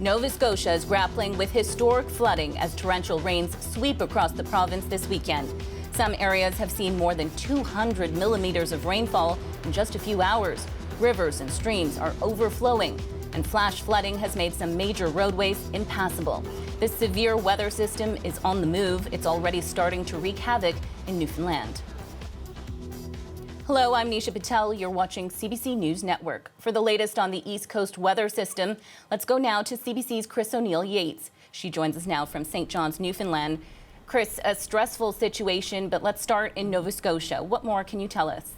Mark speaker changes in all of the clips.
Speaker 1: Nova Scotia is grappling with historic flooding as torrential rains sweep across the province this weekend. Some areas have seen more than 200 millimeters of rainfall in just a few hours. Rivers and streams are overflowing, and flash flooding has made some major roadways impassable. This severe weather system is on the move. It's already starting to wreak havoc in Newfoundland. Hello, I'm Nisha Patel. You're watching CBC News Network. For the latest on the East Coast weather system, let's go now to CBC's Chris O'Neill-Yates. She joins us now from St. John's, Newfoundland. Chris, a stressful situation, but let's start in Nova Scotia. What more can you tell us?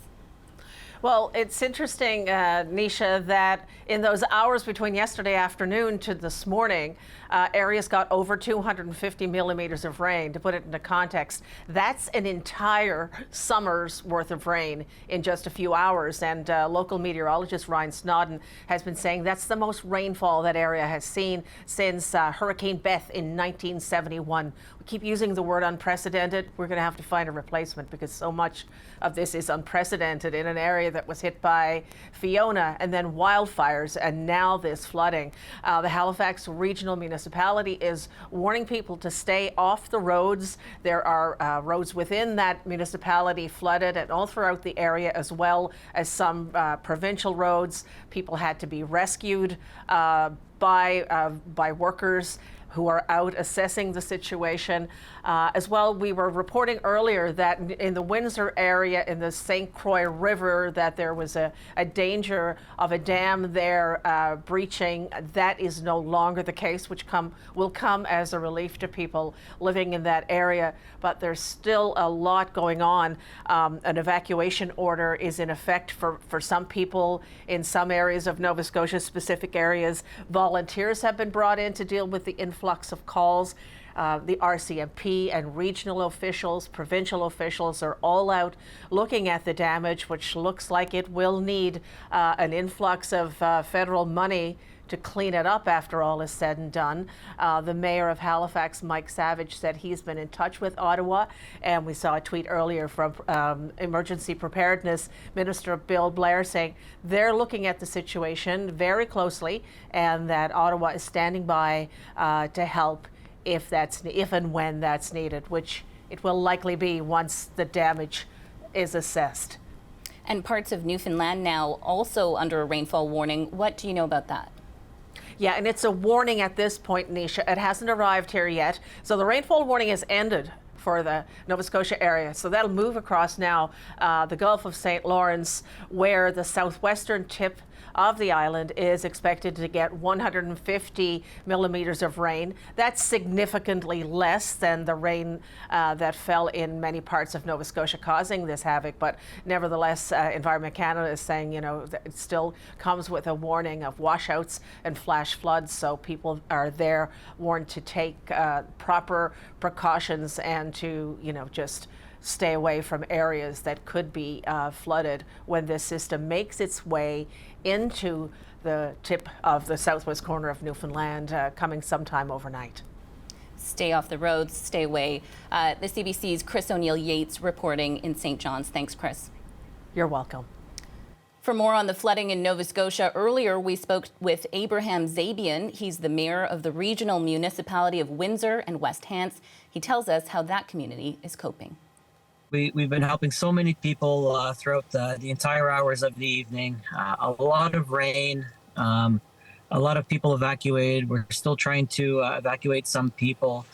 Speaker 2: Well, it's interesting, Nisha, that in those hours between yesterday afternoon to this morning, areas got over 250 millimeters of rain. To put it into context, that's an entire summer's worth of rain in just a few hours. And local meteorologist Ryan Snodden has been saying that's the most rainfall that area has seen since Hurricane Beth in 1971. We keep using the word unprecedented. We're going to have to find a replacement because so much of this is unprecedented in an area that was hit by Fiona and then wildfires and now this flooding. The Halifax Regional Municipality is warning people to stay off the roads. There are roads within that municipality flooded and all throughout the area, as well as some provincial roads. People had to be rescued by workers who are out assessing the situation. As well, we were reporting earlier that in the Windsor area, in the St. Croix River, that there was a danger of a dam there breaching. That is no longer the case, which will come as a relief to people living in that area. But there's still a lot going on. An evacuation order is in effect for some people in some areas of Nova Scotia, specific areas. Volunteers have been brought in to deal with the influx of calls. The RCMP and regional officials, provincial officials are all out looking at the damage, which looks like it will need an influx of federal money to clean it up after all is said and done. The mayor of Halifax, Mike Savage, said he's been in touch with Ottawa, and we saw a tweet earlier from Emergency Preparedness Minister Bill Blair saying they're looking at the situation very closely and that Ottawa is standing by to help if and when that's needed, which it will likely be once the damage is assessed.
Speaker 1: And parts of Newfoundland now also under a rainfall warning. What do you know about that?
Speaker 2: Yeah, and it's a warning at this point, Nisha. It hasn't arrived here yet. So the rainfall warning has ended for the Nova Scotia area. So that'll move across now the Gulf of St. Lawrence, where the southwestern tip of the island is expected to get 150 millimeters of rain. That's significantly less than the rain that fell in many parts of Nova Scotia, causing this havoc. But nevertheless, Environment Canada is saying, that it still comes with a warning of washouts and flash floods. So people are there warned to take proper precautions and to, just stay away from areas that could be flooded when this system makes its way into the tip of the southwest corner of Newfoundland, coming sometime overnight.
Speaker 1: Stay off the roads, stay away. The CBC's Chris O'Neill-Yates reporting in St. John's. Thanks, Chris.
Speaker 2: You're welcome.
Speaker 1: For more on the flooding in Nova Scotia, earlier we spoke with Abraham Zabian. He's the mayor of the regional municipality of Windsor and West Hants. He tells us how that community is coping.
Speaker 3: We've been helping so many people throughout the entire hours of the evening. A lot of rain, a lot of people evacuated. We're still trying to evacuate some people.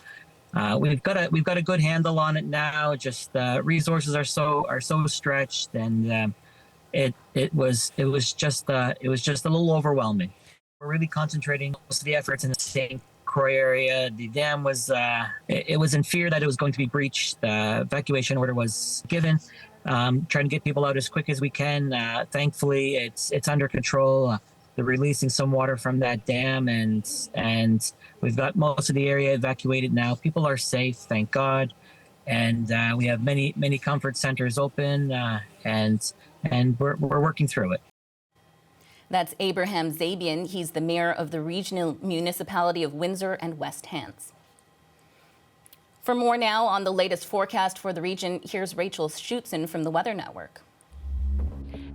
Speaker 3: We've got a good handle on it now. Just resources are so stretched, and it was just a little overwhelming. We're really concentrating most of the efforts in the St. Croix area. The dam was it was in fear that it was going to be breached. The evacuation order was given. Trying to get people out as quick as we can. Thankfully, it's under control. They're releasing some water from that dam, and we've got most of the area evacuated now. People are safe, thank God, and we have many comfort centers open, and we're working through it.
Speaker 1: That's Abraham Zabian. He's the mayor of the regional municipality of Windsor and West Hants. For more now on the latest forecast for the region, here's Rachel Schutzen from the Weather Network.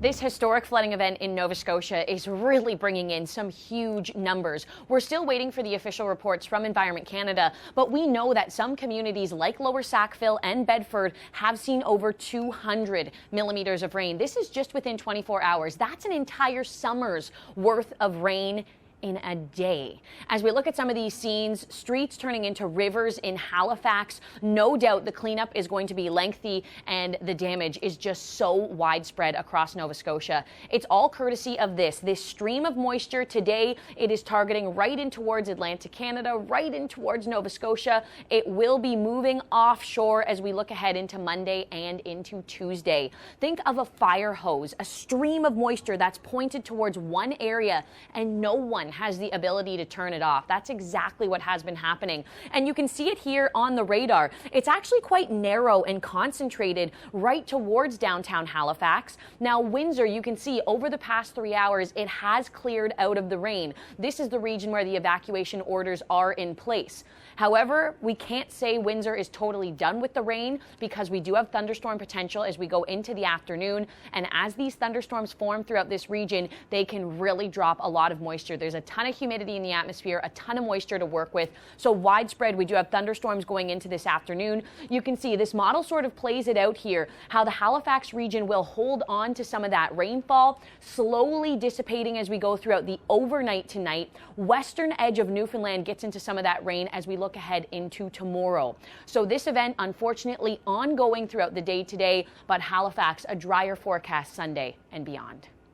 Speaker 4: This historic flooding event in Nova Scotia is really bringing in some huge numbers. We're still waiting for the official reports from Environment Canada, but we know that some communities like Lower Sackville and Bedford have seen over 200 millimeters of rain. This is just within 24 hours. That's an entire summer's worth of rain in a day. As we look at some of these scenes, streets turning into rivers in Halifax, no doubt the cleanup is going to be lengthy and the damage is just so widespread across Nova Scotia. It's all courtesy of this stream of moisture. Today, it is targeting right in towards Atlantic Canada, right in towards Nova Scotia. It will be moving offshore as we look ahead into Monday and into Tuesday. Think of a fire hose, a stream of moisture that's pointed towards one area and no one has the ability to turn it off. That's exactly what has been happening. And you can see it here on the radar. It's actually quite narrow and concentrated right towards downtown Halifax. Now, Windsor, you can see over the past 3 hours, it has cleared out of the rain. This is the region where the evacuation orders are in place. However, we can't say Windsor is totally done with the rain because we do have thunderstorm potential as we go into the afternoon. And as these thunderstorms form throughout this region, they can really drop a lot of moisture. There's a ton of humidity in the atmosphere, a ton of moisture to work with. So widespread, we do have thunderstorms going into this afternoon. You can see this model sort of plays it out here, how the Halifax region will hold on to some of that rainfall, slowly dissipating as we go throughout the overnight tonight. Western edge of Newfoundland gets into some of that rain as we look ahead into tomorrow. So this event, unfortunately, ongoing throughout the day today, but Halifax, a drier forecast Sunday and beyond.